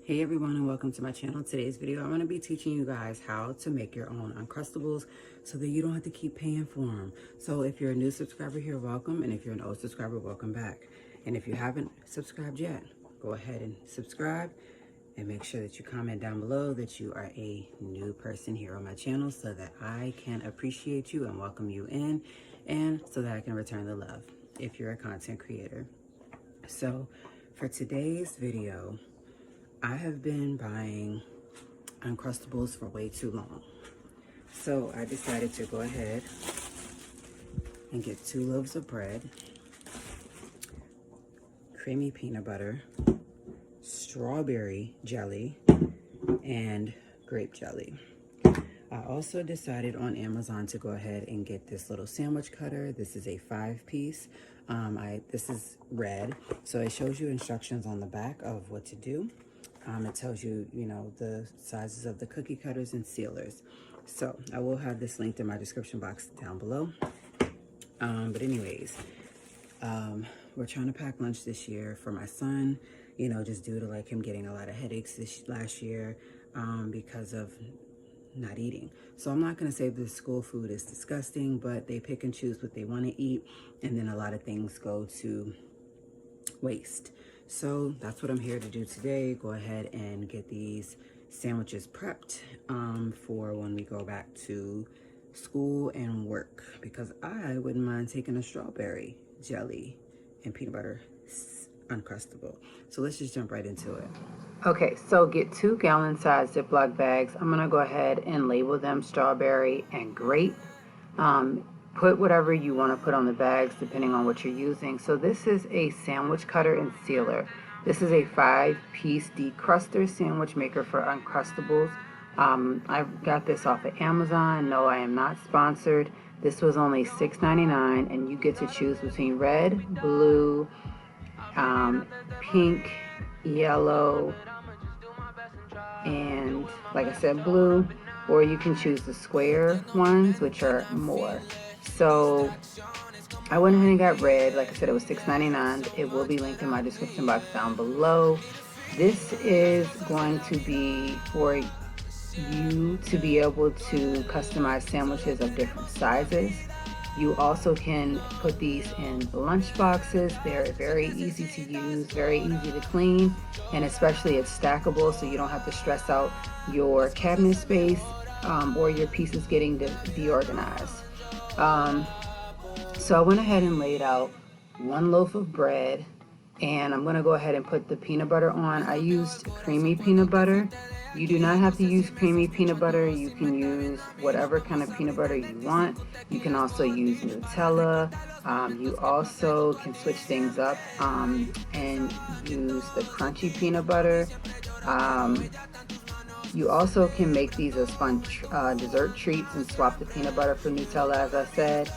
Hey everyone, and welcome to my channel. Today's video, I'm going to be teaching you guys how to make your own Uncrustables so that you don't have to keep paying for them. So if you're a new subscriber here, welcome. And if you're an old subscriber, welcome back. And if you haven't subscribed yet, go ahead and subscribe and make sure that you comment down below that you are a new person here on my channel so that I can appreciate you and welcome you in, and so that I can return the love if you're a content creator. So for today's video, I have been buying Uncrustables for way too long. So I decided to go ahead and get 2 loaves of bread, creamy peanut butter, strawberry jelly, and grape jelly. I also decided on Amazon to go ahead and get this little sandwich cutter. This is a 5-piece. This is red, so it shows you instructions on the back of what to do. It tells you, the sizes of the cookie cutters and sealers. So I will have this linked in my description box down below. But anyways, we're trying to pack lunch this year for my son, just due to like him getting a lot of headaches last year because of not eating. So I'm not going to say the school food is disgusting, but they pick and choose what they want to eat, and then a lot of things go to waste. So that's what I'm here to do today. Go ahead and get these sandwiches prepped for when we go back to school and work, because I wouldn't mind taking a strawberry jelly and peanut butter Uncrustable. So let's just jump right into it. Okay, so get 2 gallon size Ziploc bags. I'm gonna go ahead and label them strawberry and grape. Put whatever you want to put on the bags depending on what you're using. So this is a sandwich cutter and sealer. This is a 5-piece decruster sandwich maker for Uncrustables. I got this off of Amazon. No, I am not sponsored. This was only $6.99, and you get to choose between red, blue, pink, yellow, and like I said, blue, or you can choose the square ones, which are more. So I went ahead and got red. Like I said, it was $6.99. It will be linked in my description box down below. This is going to be for you to be able to customize sandwiches of different sizes. You also can put these in lunch boxes. They're very easy to use, very easy to clean, and especially it's stackable, so you don't have to stress out your cabinet space or your pieces getting deorganized. So I went ahead and laid out 1 loaf of bread, and I'm going to go ahead and put the peanut butter on. I used creamy peanut butter. You do not have to use creamy peanut butter. You can use whatever kind of peanut butter you want. You can also use Nutella. You also can switch things up and use the crunchy peanut butter. You also can make these as fun dessert treats and swap the peanut butter for Nutella, as I said.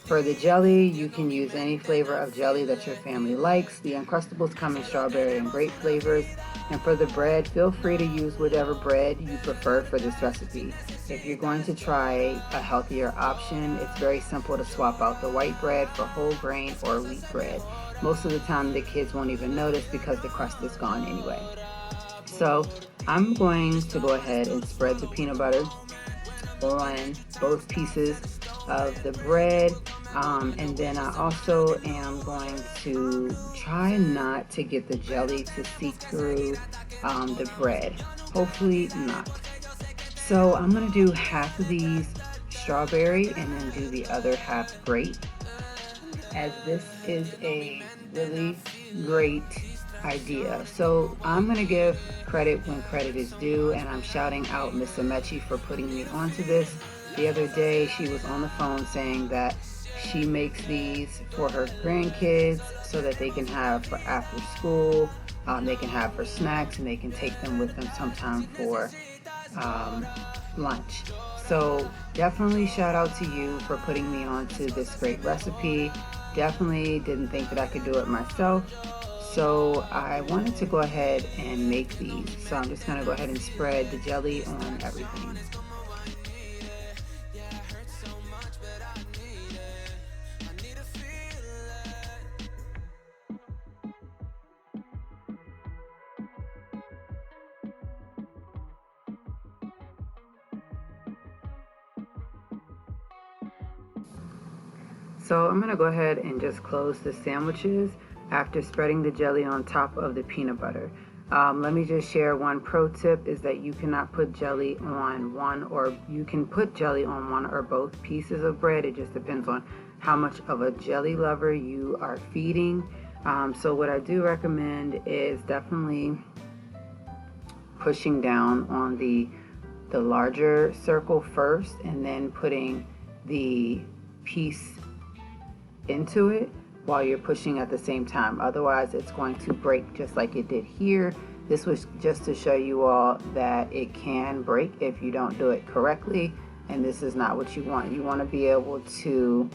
For the jelly, you can use any flavor of jelly that your family likes. The Uncrustables come in strawberry and grape flavors. And for the bread, feel free to use whatever bread you prefer for this recipe. If you're going to try a healthier option, it's very simple to swap out the white bread for whole grain or wheat bread. Most of the time, the kids won't even notice because the crust is gone anyway. So I'm going to go ahead and spread the peanut butter on both pieces of the bread, and then I also am going to try not to get the jelly to seep through the bread. Hopefully not. So I'm going to do half of these strawberry and then do the other half grape, as this is a really great idea. So I'm going to give credit when credit is due, and I'm shouting out Miss Amechi for putting me onto this. The other day she was on the phone saying that she makes these for her grandkids so that they can have for after school, they can have for snacks, and they can take them with them sometime for lunch. So definitely shout out to you for putting me onto this great recipe. Definitely didn't think that I could do it myself. So I wanted to go ahead and make these. So I'm just going to go ahead and spread the jelly on everything. So I'm going to go ahead and just close the sandwiches after spreading the jelly on top of the peanut butter. Let me just share one pro tip is that you cannot put jelly on one, or you can put jelly on one or both pieces of bread. It just depends on how much of a jelly lover you are feeding. So what I do recommend is definitely pushing down on the larger circle first and then putting the piece into it while you're pushing at the same time. Otherwise it's going to break just like it did here. This was just to show you all that it can break if you don't do it correctly, and this is not what you want. You want to be able to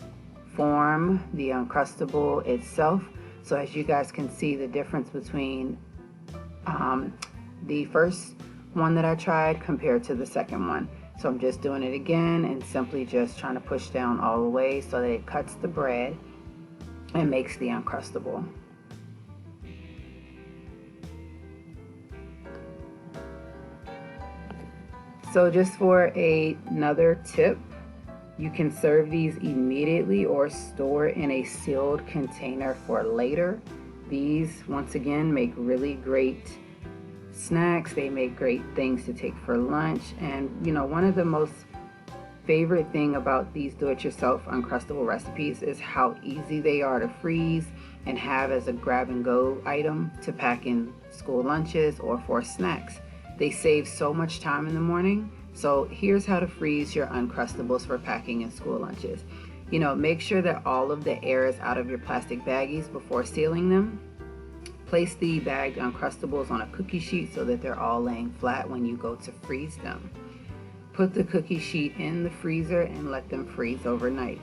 form the Uncrustable itself. So as you guys can see the difference between the first one that I tried compared to the second one. So I'm just doing it again and simply just trying to push down all the way so that it cuts the bread and makes the Uncrustable. So just for another tip, you can serve these immediately or store in a sealed container for later. These, once again, make really great snacks. They make great things to take for lunch. And you know, one of the most favorite thing about these do-it-yourself Uncrustable recipes is how easy they are to freeze and have as a grab-and-go item to pack in school lunches or for snacks. They save so much time in the morning. So here's how to freeze your Uncrustables for packing in school lunches. You know, make sure that all of the air is out of your plastic baggies before sealing them. Place the bagged Uncrustables on a cookie sheet so that they're all laying flat when you go to freeze them. Put the cookie sheet in the freezer and let them freeze overnight.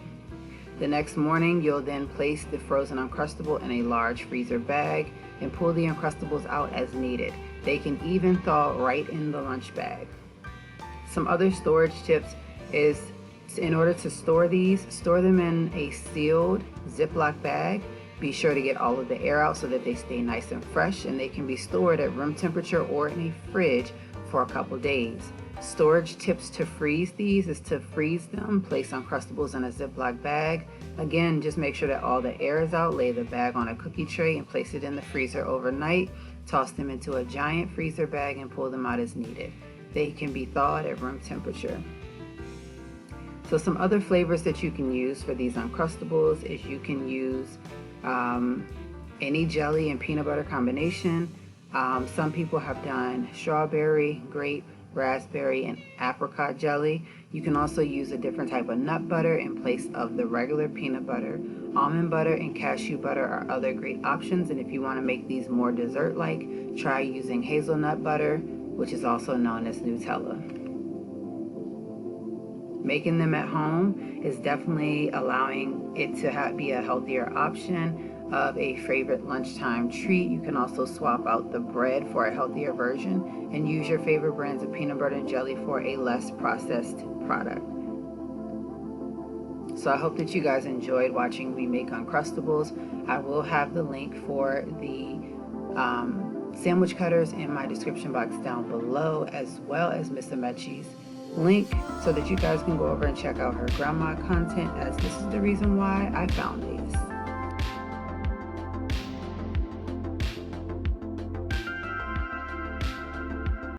The next morning, you'll then place the frozen Uncrustable in a large freezer bag and pull the Uncrustables out as needed. They can even thaw right in the lunch bag. Some other storage tips is, in order to store these, store them in a sealed Ziploc bag. Be sure to get all of the air out so that they stay nice and fresh, and they can be stored at room temperature or in a fridge for a couple days. Storage tips to freeze these is to freeze them, place Uncrustables in a Ziploc bag. Again, just make sure that all the air is out, lay the bag on a cookie tray and place it in the freezer overnight. Toss them into a giant freezer bag and pull them out as needed. They can be thawed at room temperature. So some other flavors that you can use for these Uncrustables is you can use any jelly and peanut butter combination. Some people have done strawberry, grape, raspberry, and apricot jelly. You can also use a different type of nut butter in place of the regular peanut butter. Almond butter and cashew butter are other great options, and if you want to make these more dessert-like, try using hazelnut butter, which is also known as Nutella. Making them at home is definitely allowing it to be a healthier option of a favorite lunchtime treat. You can also swap out the bread for a healthier version and use your favorite brands of peanut butter and jelly for a less processed product. So I hope that you guys enjoyed watching me make Uncrustables. I will have the link for the sandwich cutters in my description box down below, as well as Miss Amechi's link, so that you guys can go over and check out her grandma content, as this is the reason why I found it.